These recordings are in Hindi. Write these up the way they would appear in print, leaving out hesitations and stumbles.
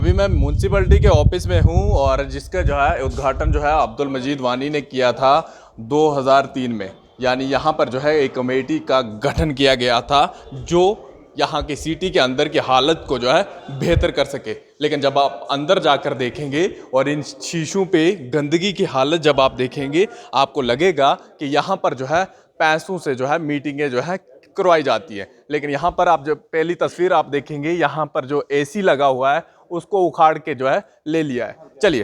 अभी मैं म्यूनसिपैलिटी के ऑफिस में हूँ और जिसका जो है उद्घाटन जो है अब्दुल मजीद वानी ने किया था 2003 में। यानी यहाँ पर जो है एक कमेटी का गठन किया गया था जो यहाँ की सिटी के अंदर की हालत को जो है बेहतर कर सके। लेकिन जब आप अंदर जाकर देखेंगे और इन शीशों पे गंदगी की हालत जब आप देखेंगे, आपको लगेगा कि यहाँ पर जो है पैसों से जो है मीटिंगें जो है करवाई जाती है। लेकिन यहाँ पर आप जब पहली तस्वीर आप देखेंगे, यहाँ पर जो एसी लगा हुआ है उसको उखाड़ के जो है ले लिया है। चलिए,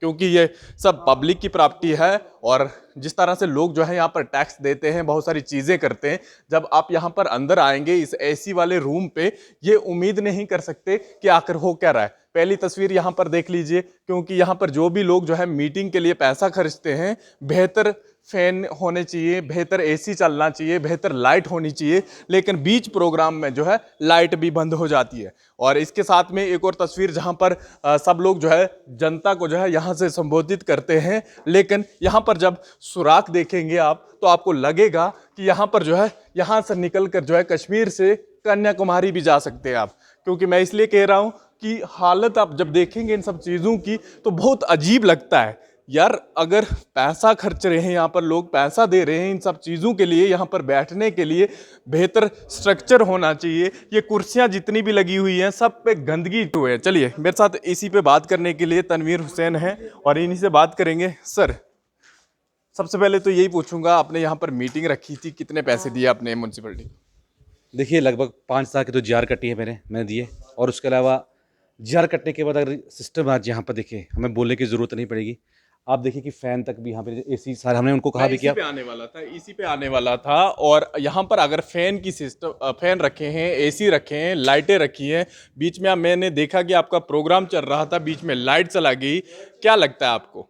क्योंकि ये सब पब्लिक की प्रॉपर्टी है और जिस तरह से लोग जो है यहाँ पर टैक्स देते हैं, बहुत सारी चीज़ें करते हैं, जब आप यहाँ पर अंदर आएंगे इस एसी वाले रूम पे, ये उम्मीद नहीं कर सकते कि आखिर हो क्या रहा है। पहली तस्वीर यहाँ पर देख लीजिए, क्योंकि यहाँ पर जो भी लोग जो है मीटिंग के लिए पैसा खर्चते हैं, बेहतर फैन होने चाहिए, बेहतर एसी चलना चाहिए, बेहतर लाइट होनी चाहिए, लेकिन बीच प्रोग्राम में जो है लाइट भी बंद हो जाती है। और इसके साथ में एक और तस्वीर जहाँ पर सब लोग जो है जनता को जो है यहाँ से संबोधित करते हैं, लेकिन यहाँ पर जब सुराख देखेंगे आप तो आपको लगेगा कि यहाँ पर जो है यहाँ से निकल कर जो है कश्मीर से कन्याकुमारी भी जा सकते हैं आप। क्योंकि मैं इसलिए कह रहा हूँ कि हालत आप जब देखेंगे इन सब चीज़ों की तो बहुत अजीब लगता है यार। अगर पैसा खर्च रहे हैं, यहाँ पर लोग पैसा दे रहे हैं इन सब चीज़ों के लिए, यहाँ पर बैठने के लिए बेहतर स्ट्रक्चर होना चाहिए। ये कुर्सियाँ जितनी भी लगी हुई हैं सब पे गंदगी हुई है। चलिए, मेरे साथ इसी पे बात करने के लिए तनवीर हुसैन है और इन्हीं से बात करेंगे। सर, सबसे पहले तो यही पूछूंगा, आपने यहाँ पर मीटिंग रखी थी, कितने पैसे दिए आपने म्यूनसिपलिटी? देखिए, लगभग 5 साल के तो जार कटी है मैंने दिए। और उसके अलावा जार कटने के बाद अगर सिस्टम आज यहाँ पर देखिए, हमें बोलने की ज़रूरत नहीं पड़ेगी। आप देखिए कि फ़ैन तक भी यहाँ पे एसी सारे हमने उनको कहा भी किया। इसी पे आने वाला था। और यहाँ पर अगर फैन की सिस्टम, फैन रखे हैं, एसी रखे हैं, लाइटें रखी हैं, बीच में मैंने देखा कि आपका प्रोग्राम चल रहा था, बीच में लाइट चला गई, क्या लगता है आपको?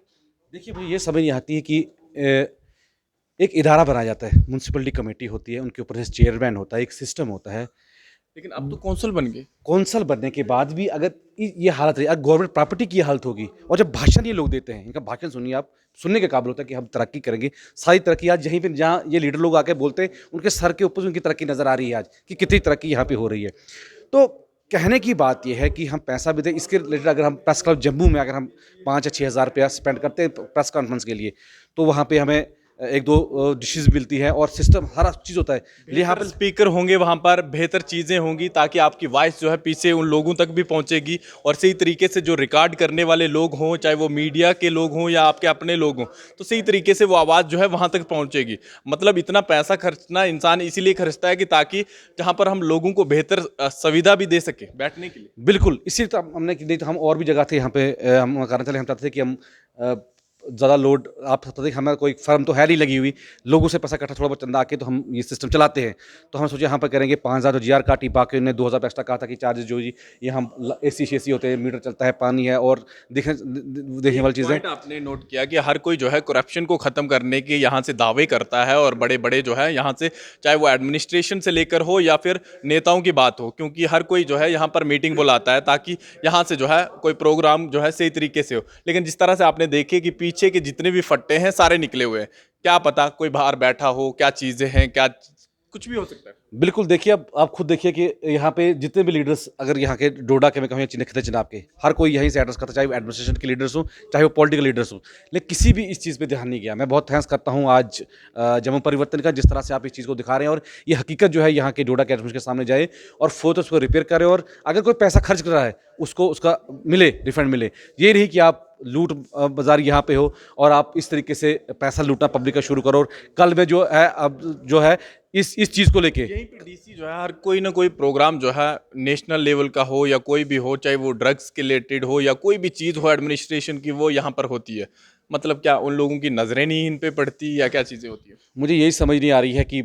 देखिए भाई, ये समझ नहीं आती है कि एक इदारा बनाया जाता है, म्यूनसिपलिटी कमेटी होती है, उनके ऊपर से चेयरमैन होता है, एक सिस्टम होता है। लेकिन अब तो कौंसल बन गए। कौंसल बनने के बाद भी अगर ये हालत रही, अगर गवर्नमेंट प्रॉपर्टी की हालत होगी, और जब भाषण ये लोग देते हैं, इनका भाषण सुनिए आप, सुनने के काबिल होता है कि हम तरक्की करेंगे। सारी तरक्की आज यहीं पे जहाँ ये लीडर लोग आके बोलते हैं, उनके सर के ऊपर से उनकी तरक्की नज़र आ रही है आज कि कितनी तरक्की यहाँ पे हो रही है। तो कहने की बात यह है कि हम पैसा भी दें, इसके रिलेटेड अगर हम प्रेस क्लब जम्मू में अगर हम 5 या 6 हज़ार रुपया स्पेंड करते हैं प्रेस कॉन्फ्रेंस के लिए, तो वहाँ पे हमें 1-2 डिशेस मिलती हैं और सिस्टम हर चीज़ होता है। यहाँ पर स्पीकर होंगे, वहाँ पर बेहतर चीज़ें होंगी ताकि आपकी वॉइस जो है पीछे उन लोगों तक भी पहुँचेगी और सही तरीके से जो रिकॉर्ड करने वाले लोग हों, चाहे वो मीडिया के लोग हों या आपके अपने लोग हों, तो सही तरीके से वो आवाज़ जो है वहाँ तक पहुँचेगी। मतलब इतना पैसा खर्चना इंसान इसीलिए खर्चता है कि ताकि जहाँ पर हम लोगों को बेहतर सुविधा भी दे सके बैठने के लिए। बिल्कुल, इसी तो हमने नहीं तो हम और भी जगह थे यहाँ पे, हम कारण चले हम चाहते थे कि हम ज़्यादा लोड, आप पता देखिए हमारा कोई फर्म तो है नहीं लगी हुई, लोगों से पैसा इकट्ठा थोड़ा बहुत चंदा आके तो हम ये सिस्टम चलाते हैं। तो हम सोचे यहाँ पर करेंगे 5,000 तो जीआर काटी, बाकी उन्होंने 2,000 एक्स्ट्रा कहा था कि चार्जेस जो जी ये हम एसी शेसी होते हैं, मीटर चलता है, पानी है और देखने वाली चीज़ें। आपने नोट किया कि हर कोई जो है करप्शन को ख़त्म करने के यहाँ से दावे करता है और बड़े बड़े जो है यहाँ से, चाहे वो एडमिनिस्ट्रेशन से लेकर हो या फिर नेताओं की बात हो, क्योंकि हर कोई जो है यहाँ पर मीटिंग बुलाता है ताकि यहाँ से जो है कोई प्रोग्राम जो है सही तरीके से हो। लेकिन जिस तरह से आपने देखे कि पीछे के जितने भी फट्टे हैं सारे निकले हुए हैं, क्या पता कोई बाहर बैठा हो, क्या चीज़ें हैं, क्या कुछ भी हो सकता है। बिल्कुल, देखिए अब आप खुद देखिए कि यहाँ पे जितने भी लीडर्स, अगर यहाँ के डोडा के मैं कहूँ या चिनाब के, हर कोई यहीं से एड्रेस करता है, चाहे वो एडमिनिस्ट्रेशन के लीडर्स हों, चाहे वो पॉलिटिकल लीडर्स हों, लेकिन किसी भी इस चीज़ पे ध्यान नहीं गया। मैं बहुत थैंक्स करता हूँ आज जम्मू परिवर्तन का, जिस तरह से आप इस चीज़ को दिखा रहे हैं और ये हकीकत जो है यहाँ के डोडा के एडमिनिस्ट्रेशन के सामने जाए और फोर्थ उसको रिपेयर करें, और अगर कोई पैसा खर्च कर रहा है उसको उसका मिले, रिफंड मिले। ये नहीं कि आप लूट बाजार यहाँ पे हो और आप इस तरीके से पैसा लूटना पब्लिक का शुरू करो। और कल में जो है, अब जो है इस चीज़ को लेके यहीं पे डीसी जो है हर कोई ना कोई प्रोग्राम जो है नेशनल लेवल का हो या कोई भी हो, चाहे वो ड्रग्स के रिलेटेड हो या कोई भी चीज़ हो एडमिनिस्ट्रेशन की, वो यहाँ पर होती है। मतलब क्या उन लोगों की नज़रें नहीं इन पे पड़ती या क्या चीज़ें होती है? मुझे यही समझ नहीं आ रही है कि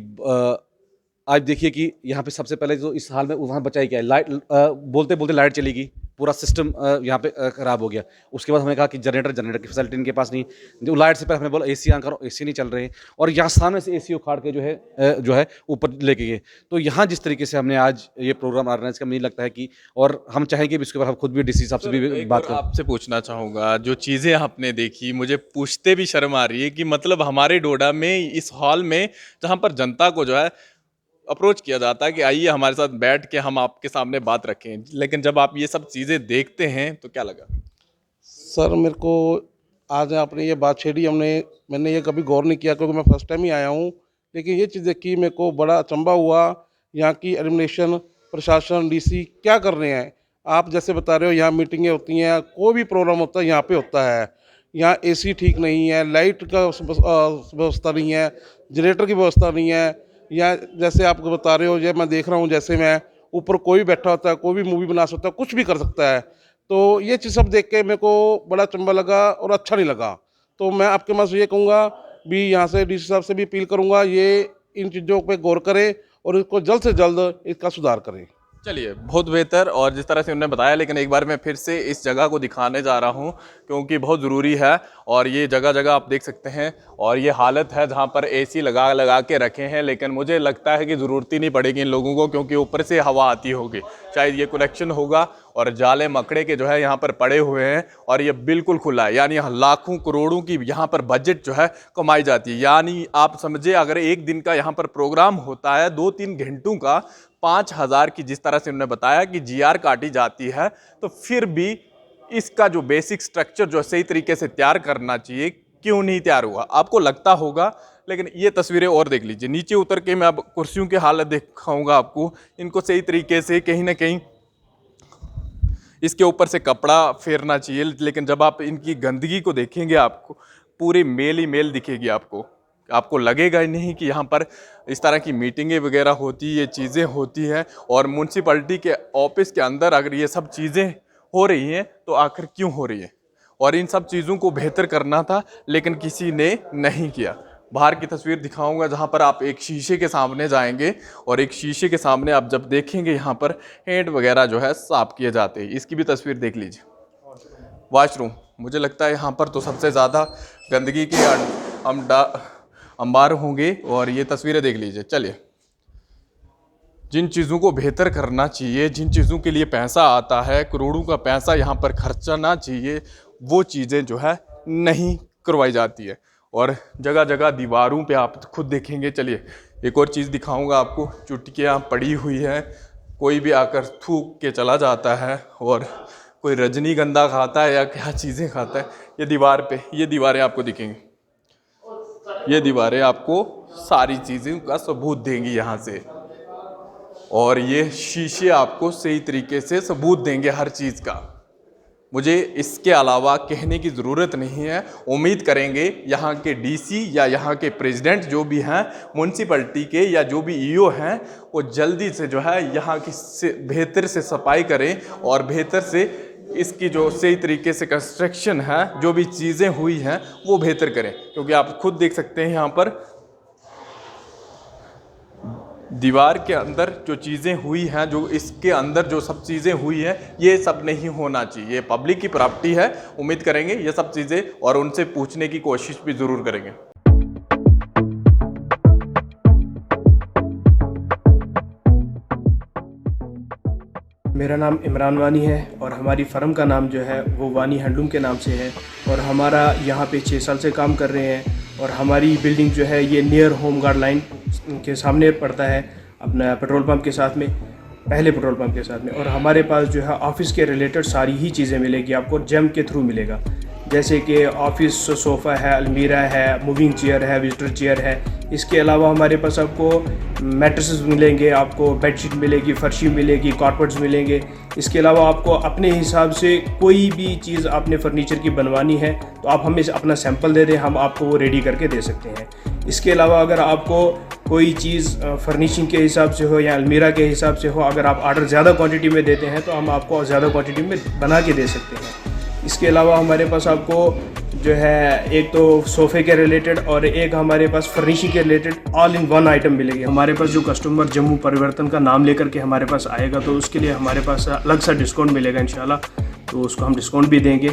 आज देखिए कि यहाँ पे सबसे पहले जो इस हाल में वहाँ बचाई क्या है, लाइट बोलते बोलते लाइट चली गई, पूरा सिस्टम यहाँ पे ख़राब हो गया। उसके बाद हमने कहा कि जनरेटर की फैसिलिटी इनके पास नहीं, जो लाइट से पहले हमने बोला एसी ऑन करो, एसी नहीं चल रहे, और यहाँ सामने से एसी उखाड़ के जो है ऊपर लेके गए। तो यहाँ जिस तरीके से हमने आज ये प्रोग्राम ऑर्गेनाइज किया, मुझे लगता है कि, और हम चाहेंगे भी इसके बाद हम खुद भी डीसी साहब से भी बात करें। आपसे पूछना चाहूँगा, जो चीज़ें आपने देखी, मुझे पूछते भी शर्म आ रही है कि मतलब हमारे डोडा में इस हॉल में जहाँ पर जनता को जो है अप्रोच किया जाता है कि आइए हमारे साथ बैठ के हम आपके सामने बात रखें, लेकिन जब आप ये सब चीज़ें देखते हैं तो क्या लगा? सर मेरे को आज आपने ये बात छेड़ी, मैंने ये कभी गौर नहीं किया क्योंकि मैं फर्स्ट टाइम ही आया हूँ। लेकिन ये चीज़ देखी मेरे को बड़ा अचंभा हुआ, यहाँ की एडमिनिस्ट्रेशन, प्रशासन, डीसी क्या कर रहे हैं। आप जैसे बता रहे हो यहाँ मीटिंगें होती हैं, कोई भी प्रॉब्लम होता है यहाँ पे होता है। यहाँ एसी ठीक नहीं है, लाइट का व्यवस्था नहीं है, जनरेटर की व्यवस्था नहीं है। या जैसे आप बता रहे हो, ये मैं देख रहा हूँ, जैसे मैं ऊपर कोई भी बैठा होता है, कोई भी मूवी बना सकता है, कुछ भी कर सकता है। तो ये चीज़ सब देख के मेरे को बड़ा अचंभा लगा और अच्छा नहीं लगा। तो मैं आपके पास ये कहूँगा भी, यहाँ से डीसी साहब से भी अपील करूँगा, ये इन चीज़ों पे गौर करें और इसको जल्द से जल्द इसका सुधार करें। चलिए, बहुत बेहतर। और जिस तरह से उन्होंने बताया, लेकिन एक बार मैं फिर से इस जगह को दिखाने जा रहा हूँ क्योंकि बहुत ज़रूरी है। और ये जगह जगह आप देख सकते हैं, और ये हालत है जहाँ पर एसी लगा लगा के रखे हैं, लेकिन मुझे लगता है कि ज़रूरत ही नहीं पड़ेगी इन लोगों को, क्योंकि ऊपर से हवा आती होगी, शायद ये कनेक्शन होगा। और जाले मकड़े के जो है यहाँ पर पड़े हुए हैं, और ये बिल्कुल खुला है, यानी लाखों करोड़ों की यहाँ पर बजट जो है कमाई जाती है। यानी आप समझे, अगर एक दिन का यहाँ पर प्रोग्राम होता है 2-3 घंटों का, 5,000 की जिस तरह से उन्होंने बताया कि जीआर काटी जाती है, तो फिर भी इसका जो बेसिक स्ट्रक्चर जो सही तरीके से तैयार करना चाहिए, क्यों नहीं तैयार हुआ? आपको लगता होगा, लेकिन ये तस्वीरें और देख लीजिए। नीचे उतर के मैं अब कुर्सियों की हालत दिखाऊंगा आपको। इनको सही तरीके से कहीं ना कहीं इसके ऊपर से कपड़ा फेरना चाहिए, लेकिन जब आप इनकी गंदगी को देखेंगे, आपको पूरी मेल ही मेल दिखेगी। आपको लगेगा ही नहीं कि यहाँ पर इस तरह की मीटिंगें वगैरह होती, ये चीज़ें होती हैं। और म्यूनसिपैलिटी के ऑफिस के अंदर अगर ये सब चीज़ें हो रही हैं तो आखिर क्यों हो रही है? और इन सब चीज़ों को बेहतर करना था, लेकिन किसी ने नहीं किया। बाहर की तस्वीर दिखाऊंगा जहाँ पर आप एक शीशे के सामने जाएंगे, और एक शीशे के सामने आप जब देखेंगे यहाँ पर हैंड वगैरह जो है साफ किए जाते हैं। इसकी भी तस्वीर देख लीजिए। वॉशरूम, मुझे लगता है यहाँ पर तो सबसे ज़्यादा गंदगी के अंबार होंगे। और ये तस्वीरें देख लीजिए। चलिए, जिन चीज़ों को बेहतर करना चाहिए, जिन चीज़ों के लिए पैसा आता है, करोड़ों का पैसा यहाँ पर खर्चना चाहिए, वो चीज़ें जो है नहीं करवाई जाती है। और जगह जगह दीवारों पे आप खुद देखेंगे। चलिए, एक और चीज़ दिखाऊंगा आपको। चुटकियाँ पड़ी हुई हैं, कोई भी आकर थूक के चला जाता है, और कोई रजनीगंधा खाता है या क्या चीज़ें खाता है। ये दीवारें आपको दिखेंगी। ये दीवारें आपको सारी चीज़ों का सबूत देंगी यहाँ से, और ये शीशे आपको सही तरीके से सबूत देंगे हर चीज़ का। मुझे इसके अलावा कहने की ज़रूरत नहीं है। उम्मीद करेंगे यहाँ के डीसी या यहाँ के प्रेसिडेंट जो भी हैं म्यूनसिपैलिटी के, या जो भी ईओ हैं, वो जल्दी से जो है यहाँ की बेहतर से सफाई करें, और बेहतर से इसकी जो सही तरीके से कंस्ट्रक्शन है, जो भी चीज़ें हुई हैं, वो बेहतर करें। क्योंकि आप खुद देख सकते हैं यहाँ पर दीवार के अंदर जो चीज़ें हुई हैं, जो इसके अंदर जो सब चीज़ें हुई हैं, ये सब नहीं होना चाहिए। ये पब्लिक की प्रॉपर्टी है। उम्मीद करेंगे ये सब चीज़ें, और उनसे पूछने की कोशिश भी ज़रूर करेंगे। मेरा नाम इमरान वानी है, और हमारी फ़र्म का नाम जो है वो वानी हैंडलूम के नाम से है। और हमारा यहाँ पे 6 साल से काम कर रहे हैं। और हमारी बिल्डिंग जो है ये नियर होम गार्ड लाइन के सामने पड़ता है, अपना पेट्रोल पंप के साथ में, पहले पेट्रोल पंप के साथ में। और हमारे पास जो है ऑफ़िस के रिलेटेड सारी ही चीज़ें मिलेगी आपको, जेम के थ्रू मिलेगा। जैसे कि ऑफिस सोफ़ा है, अलमीरा है, मूविंग चेयर है, विजिटर चेयर है। इसके अलावा हमारे पास आपको मैट्रेसेस मिलेंगे, आपको बेडशीट मिलेगी, फर्शी मिलेगी, कारपेट्स मिलेंगे। इसके अलावा आपको अपने हिसाब से कोई भी चीज़ आपने फर्नीचर की बनवानी है तो आप हमें अपना सैंपल दे दें, हम आपको वो रेडी करके दे सकते हैं। इसके अलावा अगर आपको कोई चीज़ फर्निशिंग के हिसाब से हो या अलमीरा के हिसाब से हो, अगर आप ऑर्डर ज़्यादा क्वांटिटी में देते हैं तो हम आपको ज़्यादा क्वांटिटी में बना के दे सकते हैं। इसके अलावा हमारे पास आपको जो है एक तो सोफ़े के रिलेटेड और एक हमारे पास फर्निशिंग के related all in one item मिलेगी। हमारे पास जो कस्टमर जम्मू परिवर्तन का नाम लेकर के हमारे पास आएगा तो उसके लिए हमारे पास अलग सा डिस्काउंट मिलेगा इंशाल्लाह, तो उसको हम डिस्काउंट भी देंगे।